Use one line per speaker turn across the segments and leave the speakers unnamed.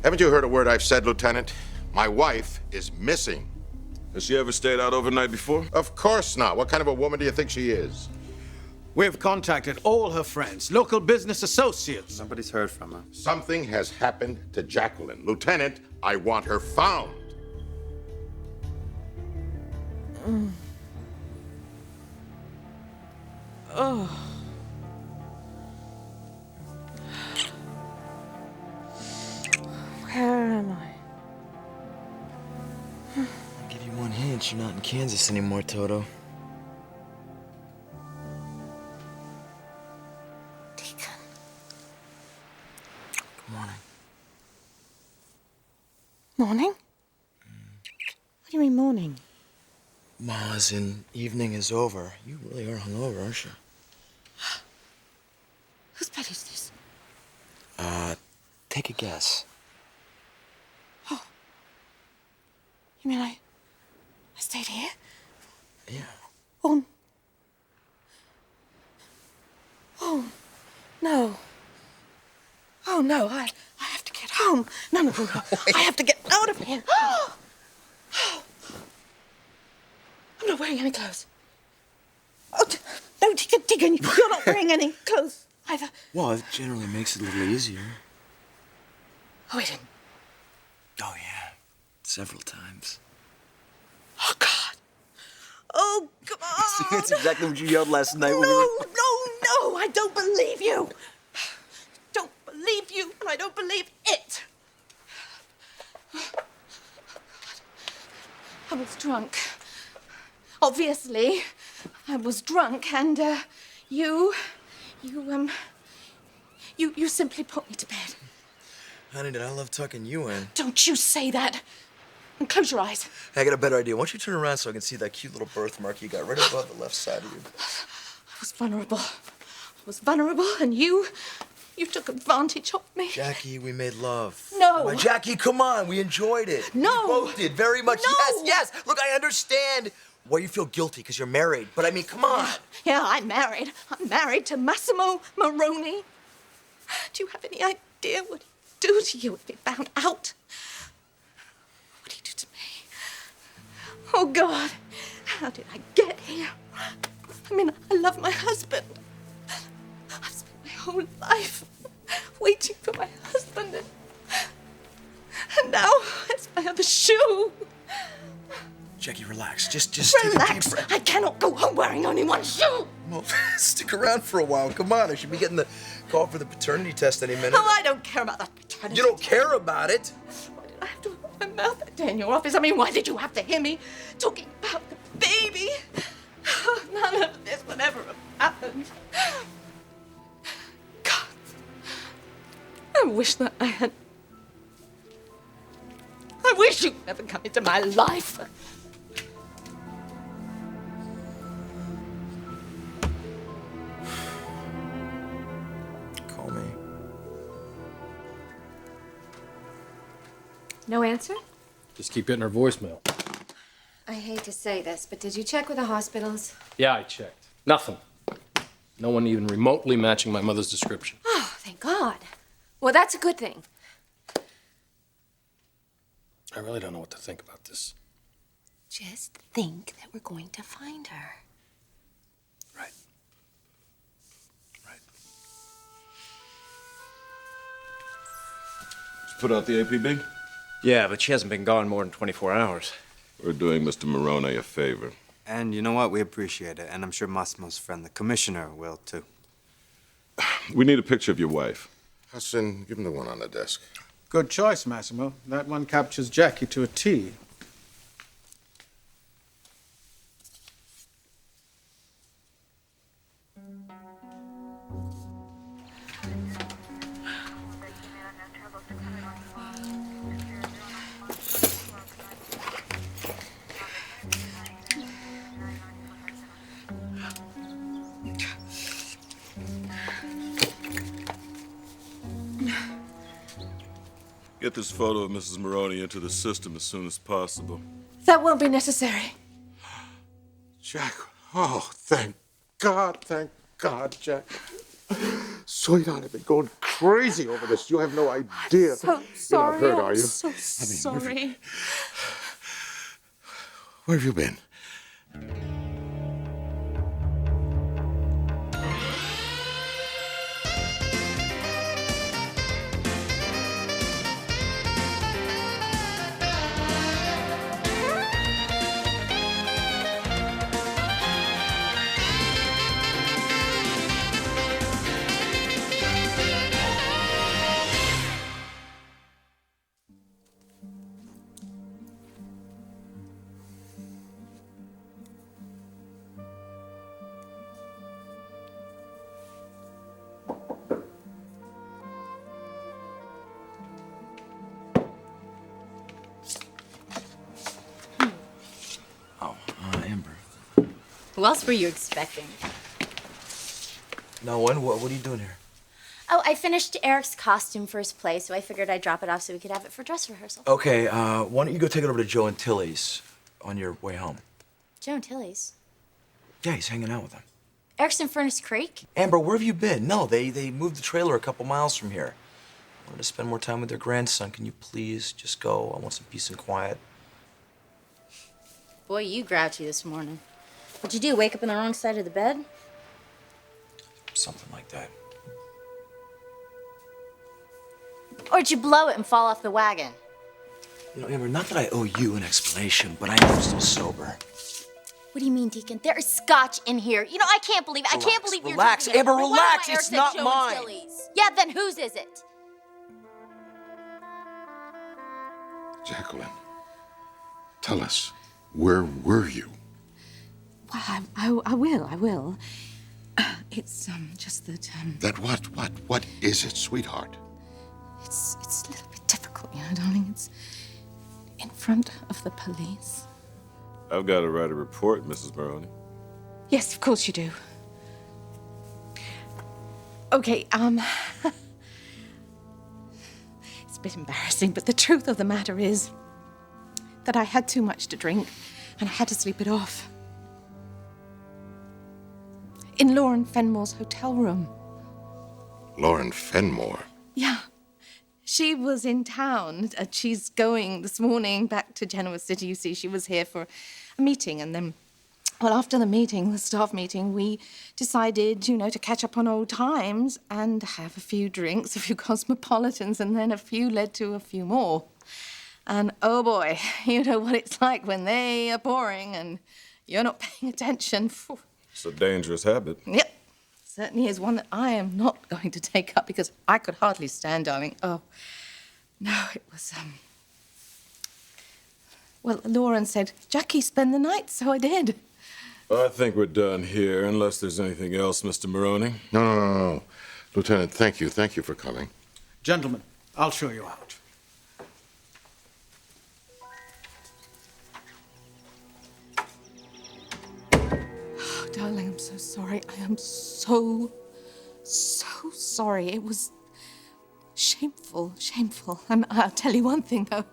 Haven't you heard a word I've said, Lieutenant? My wife is missing.
Has she ever stayed out overnight before?
Of course not. What kind of a woman do you think she is?
We've contacted all her friends, local business associates.
Nobody's heard from her.
Something has happened to Jacqueline. Lieutenant, I want her found.
Oh. Where am I?
I'll give you one hint. You're not in Kansas anymore, Toto.
Deacon.
Good morning.
Morning? What do you mean morning?
Ma, as in evening is over. You really are hungover, aren't you?
Whose bed is this?
Take a guess.
Oh. You mean I stayed here?
Yeah.
Oh. Oh, no. Oh, no, I have to get home. No. I have to get out of here. I'm not wearing any clothes. Oh, no, Deacon, you're not wearing any clothes either.
Well, it generally makes it a little easier.
Oh, wait.
Oh, yeah. Several times.
Oh, God. Oh, come on.
That's exactly what you yelled last night when we were...
No, I don't believe you. Don't believe you, and I don't believe it. I was drunk. Obviously, I was drunk, and you simply put me to bed.
Honey, did I love tucking you in?
Don't you say that. And close your eyes.
Hey, I got a better idea. Why don't you turn around so I can see that cute little birthmark you got right above the left side of you?
I was vulnerable, and you took advantage of me.
Jackie, we made love.
No.
Come on, Jackie, come on. We enjoyed it.
No.
We both did, very much.
No.
Yes. Look, I understand why you feel guilty because you're married. But I mean, come on.
Yeah, I'm married. I'm married to Massimo Moroni. Do you have any idea what he'd do to you if he found out? What did he do to me? Oh, God. How did I get here? I mean, I love my husband. I've spent my whole life waiting for my husband. And now it's my other shoe.
Jackie, relax. Just
Relax.
take a deep breath.
I cannot go home wearing only one shoe.
Well, stick around for a while. Come on. I should be getting the call for the paternity test any minute.
Oh, I don't care about that paternity.
You don't care about it?
Why did I have to open my mouth that day in your office? I mean, why did you have to hear me talking about the baby? None of this would ever have happened. God, I wish that I had. I wish you'd never come into my life.
Call me.
No answer?
Just keep getting her voicemail.
I hate to say this, but did you check with the hospitals?
Yeah, I checked. Nothing. No one even remotely matching my mother's description.
Oh, thank God. Well, that's a good thing.
I really don't know what to think about this.
Just think that we're going to find her.
Right.
Just put out the APB?
Yeah, but she hasn't been gone more than 24 hours.
We're doing Mr. Moroni a favor.
And you know what? We appreciate it. And I'm sure Massimo's friend, the commissioner, will too.
We need a picture of your wife.
Hudson, give him the one on the desk.
Good choice, Massimo. That one captures Jackie to a T.
Get this photo of Mrs. Moroni into the system as soon as possible.
That won't be necessary.
Jack, oh, thank God, Jack. Sweetheart, I've been going crazy over this. You have no idea.
So sorry.
You're not hurt, are
I'm
you?
so sorry.
Where have you been?
Amber.
Who else were you expecting?
No one. What are you doing here?
Oh, I finished Eric's costume for his play, so I figured I'd drop it off so we could have it for dress rehearsal.
Okay, why don't you go take it over to Joe and Tilly's on your way home?
Joe and Tilly's.
Yeah, he's hanging out with them.
Eric's in Furnace Creek?
Amber, where have you been? No, they moved the trailer a couple miles from here. I wanted to spend more time with their grandson. Can you please just go? I want some peace and quiet.
Boy, you grouchy this morning. What'd you do, wake up on the wrong side of the bed?
Something like that.
Or did you blow it and fall off the wagon?
You know, Amber, not that I owe you an explanation, but I am still sober.
What do you mean, Deacon? There is scotch in here. You know, I can't believe it. I can't believe you're
Relax,
drinking it.
Amber,
Or why
relax.
am I
It's
Eric
not
said Joe
mine.
and Tilly's? Yeah, then whose is it?
Jacqueline, tell us, where were you?
Well, I will. It's just that
That what is it, sweetheart?
it's a little bit difficult, you know, darling. It's in front of the police.
I've got to write a report, Mrs. Maroney.
Yes, of course you do. Okay, it's a bit embarrassing, but the truth of the matter is that I had too much to drink and I had to sleep it off. In Lauren Fenmore's hotel room.
Lauren Fenmore.
Yeah. She was in town. She's going this morning back to Genoa City. You see, she was here for a meeting. And then, well, after the meeting, the staff meeting, we decided, you know, to catch up on old times and have a few drinks, a few cosmopolitans, and then a few led to a few more. And oh boy, you know what it's like when they are pouring and you're not paying attention. Phew.
It's a dangerous habit.
Yep. Certainly is one that I am not going to take up because I could hardly stand, darling. Oh, no, it was, well, Lauren said, Jackie, spend the night, so I did.
I think we're done here, unless there's anything else, Mr. Maroney.
No. Lieutenant, thank you for coming.
Gentlemen, I'll show you out.
Darling, I'm so sorry. I am so sorry. It was shameful. And I'll tell you one thing, though.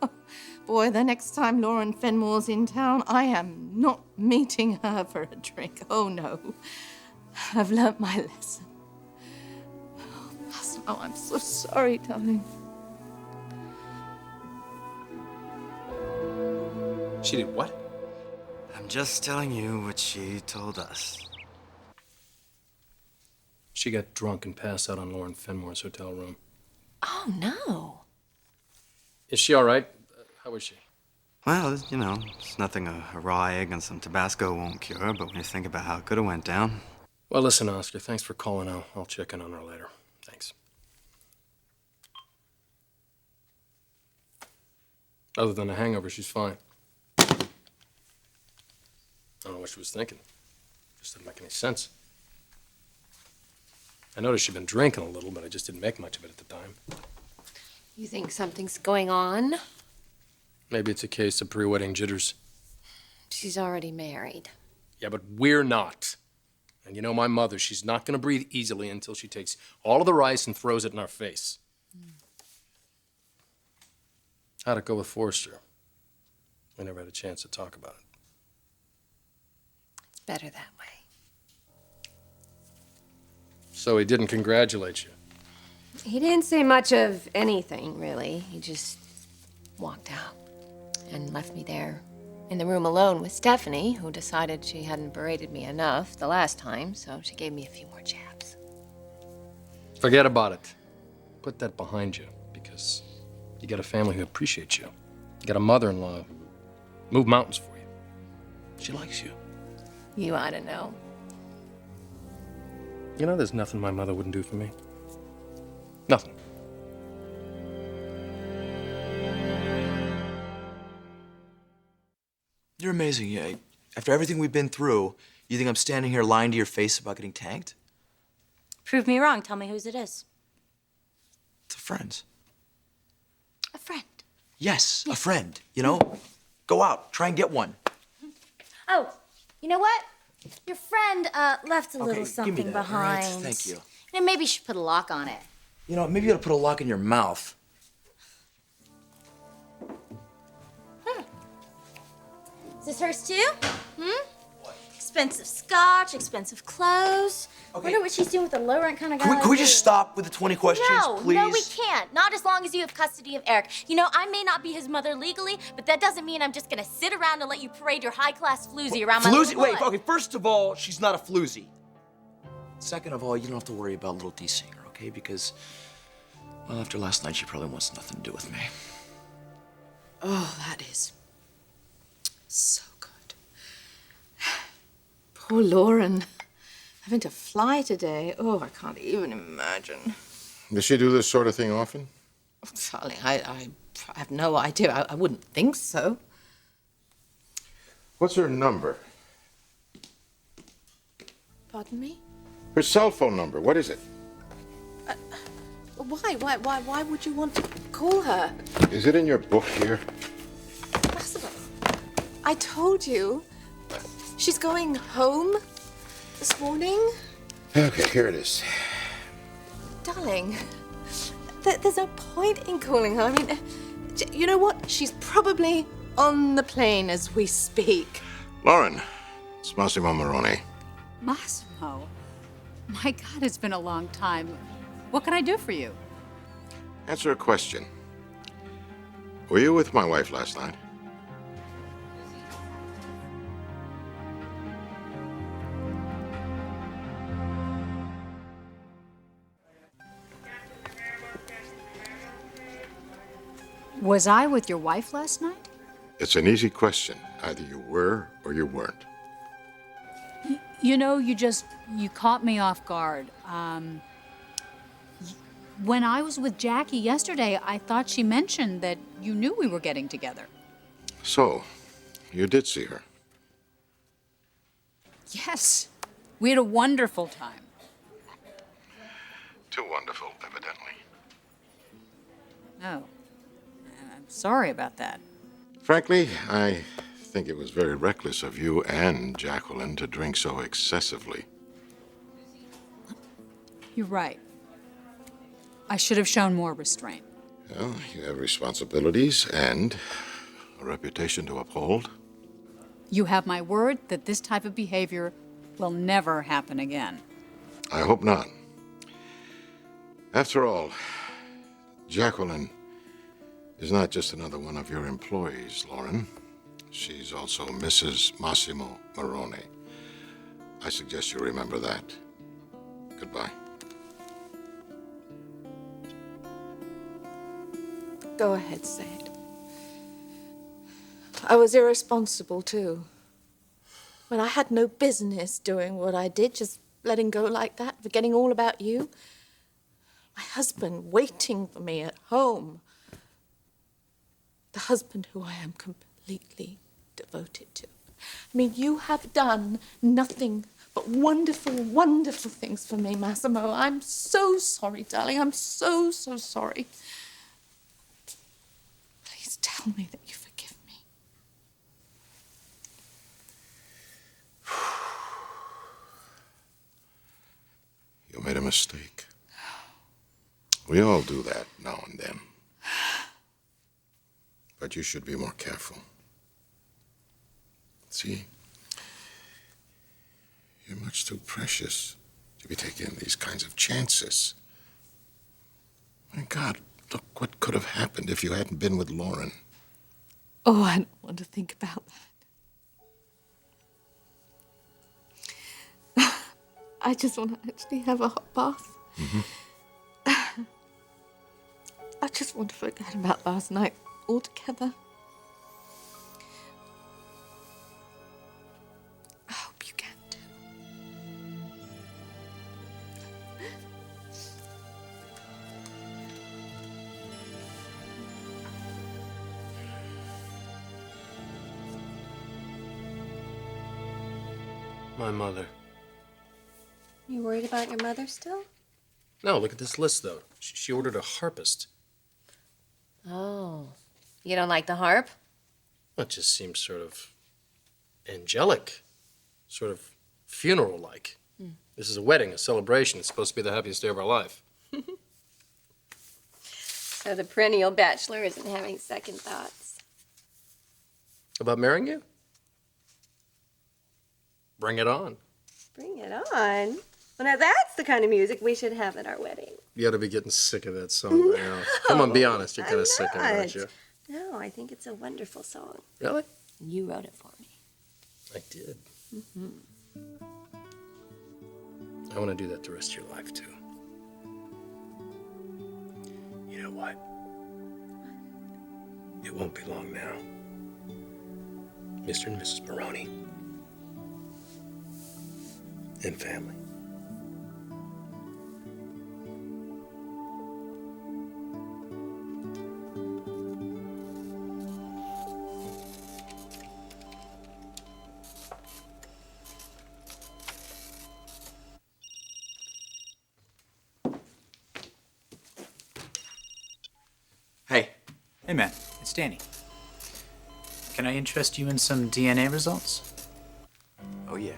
Boy, the next time Lauren Fenmore's in town, I am not meeting her for a drink. Oh, no. I've learnt my lesson. Oh, Massimo, I'm so sorry, darling.
She did what?
I'm just telling you what she told us.
She got drunk and passed out on Lauren Fenmore's hotel room.
Oh, no.
Is she all right? How is she?
Well, you know, it's nothing a raw egg and some Tabasco won't cure, but when you think about how it could have went down.
Well, listen, Oscar, thanks for calling. I'll check in on her later. Thanks. Other than a hangover, she's fine. I don't know what she was thinking. Just didn't make any sense. I noticed she'd been drinking a little, but I just didn't make much of it at the time.
You think something's going on?
Maybe it's a case of pre-wedding jitters.
She's already married.
Yeah, but we're not. And you know my mother, she's not going to breathe easily until she takes all of the rice and throws it in our face. How'd it go with Forrester? We never had a chance to talk about it.
It's better that way.
So he didn't congratulate you?
He didn't say much of anything, really. He just walked out and left me there in the room alone with Stephanie, who decided she hadn't berated me enough the last time, so she gave me a few more jabs.
Forget about it. Put that behind you, because you got a family who appreciates you. You got a mother-in-law who moved mountains for you. She likes you.
You ought to know.
You know, there's nothing my mother wouldn't do for me. Nothing.
You're amazing. Yeah. After everything we've been through, you think I'm standing here lying to your face about getting tanked?
Prove me wrong. Tell me whose it is.
It's a friend's.
A friend.
Yes, a friend, you know? Go out, try and get one.
Oh, you know what? Your friend left a little
give me
something
that, all right?
behind.
Thank you.
You know, maybe you should put a lock on it.
You know, maybe you ought to put a lock in your mouth.
Is this hers too? Expensive scotch, expensive clothes.
Okay.
Wonder what she's doing with a low rent kind of guy.
Can
like
we
you.
just stop with the 20 questions, please?
No, we can't. Not as long as you have custody of Eric. You know, I may not be his mother legally, but that doesn't mean I'm just gonna sit around and let you parade your high-class floozy around my
Floozy?
little
Wait,
boy.
okay, first of all, she's not a floozy. Second of all, you don't have to worry about little D singer, okay? Because, well, after last night, she probably wants nothing to do with me.
Oh, that is so good. Poor Lauren. Having to fly today. Oh, I can't even imagine.
Does she do this sort of thing often?
Oh, darling, I have no idea. I wouldn't think so.
What's her number?
Pardon me?
Her cell phone number. What is it?
Why would you want to call her?
Is it in your book here?
Massimo, I told you. She's going home this morning.
Okay, here it is.
Darling, there's no point in calling her. I mean, you know what? She's probably on the plane as we speak.
Lauren, it's Massimo Moroni.
Massimo? My God, it's been a long time. What can I do for you?
Answer a question. Were you with my wife last night?
Was I with your wife last night?
It's an easy question. Either you were or you weren't.
You know, you caught me off guard. When I was with Jackie yesterday, I thought she mentioned that you knew we were getting together.
So, you did see her.
Yes. We had a wonderful time.
Too wonderful, evidently.
Oh. I'm sorry about that.
Frankly, I think it was very reckless of you and Jacqueline to drink so excessively.
You're right. I should have shown more restraint.
Well, you have responsibilities and a reputation to uphold.
You have my word that this type of behavior will never happen again.
I hope not. After all, Jacqueline is not just another one of your employees, Lauren. She's also Mrs. Massimo Moroni. I suggest you remember that. Goodbye.
Go ahead, say it. I was irresponsible, too. When I had no business doing what I did, just letting go like that, forgetting all about you. My husband waiting for me at home. The husband who I am completely devoted to. I mean, you have done nothing but wonderful, wonderful things for me, Massimo. I'm so sorry, darling. I'm so, so sorry. Please tell me that you forgive me.
You made a mistake. We all do that now and then. But you should be more careful. See? You're much too precious to be taking these kinds of chances. My God, look what could have happened if you hadn't been with Lauren.
Oh, I don't want to think about that. I just want to actually have a hot bath. I just want to forget about last night altogether. I hope you can too.
My mother.
You worried about your mother still?
No, look at this list, though. She ordered a harpist.
Oh. You don't like the harp?
Well, it just seems sort of angelic, sort of funeral-like. This is a wedding, a celebration. It's supposed to be the happiest day of our life.
So the perennial bachelor isn't having second thoughts.
About marrying you? Bring it on.
Bring it on. Well, now that's the kind of music we should have at our wedding.
You ought to be getting sick of that song by now. Come on, be honest. You're kind of sick of it, aren't you?
No, I think it's a wonderful song.
Really?
You wrote it for me.
I did. I want to do that the rest of your life, too. You know what? It won't be long now. Mr. and Mrs. Maroney. And family.
Hey.
Hey, man. It's Danny. Can I interest you in some DNA results?
Oh, yeah.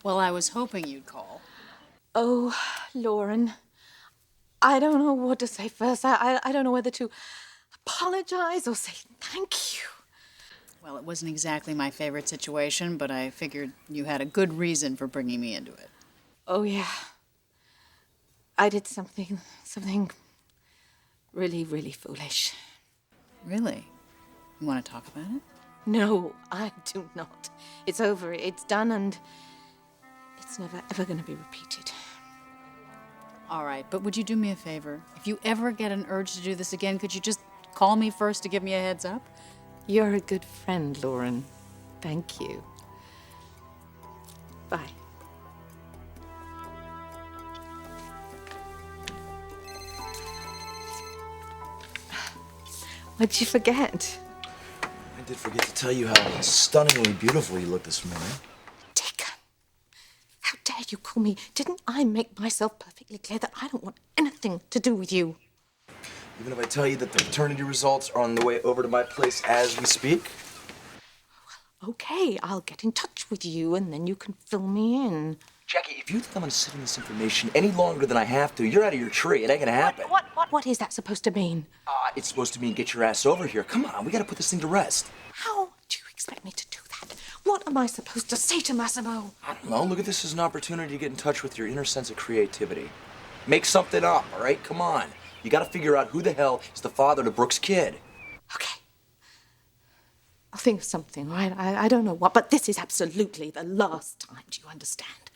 Well, I was hoping you'd call.
Oh, Lauren, I don't know what to say first. I don't know whether to apologize or say thank you.
Well, it wasn't exactly my favorite situation, but I figured you had a good reason for bringing me into it.
Oh, yeah. I did something really, really foolish.
Really? You want to talk about it?
No, I do not. It's over. It's done, and it's never, ever going to be repeated.
All right, but would you do me a favor? If you ever get an urge to do this again, could you just call me first to give me a heads up?
You're a good friend, Lauren. Thank you. Bye. What'd you forget?
I did forget to tell you how stunningly beautiful you look this morning.
Deacon, how dare you call me? Didn't I make myself perfectly clear that I don't want anything to do with you?
Even if I tell you that the paternity results are on the way over to my place as we speak?
Okay, I'll get in touch with you and then you can fill me in.
Jackie, if you think I'm gonna sit on this information any longer than I have to, you're out of your tree. It ain't gonna happen.
What is that supposed to mean?
It's supposed to mean get your ass over here. Come on, we gotta put this thing to rest.
How do you expect me to do that? What am I supposed to say to Massimo?
I don't know. Look at this as an opportunity to get in touch with your inner sense of creativity. Make something up, all right? Come on. You gotta figure out who the hell is the father to Brooke's kid.
Okay. I'll think of something, right? I don't know what, but this is absolutely the last time, do you understand?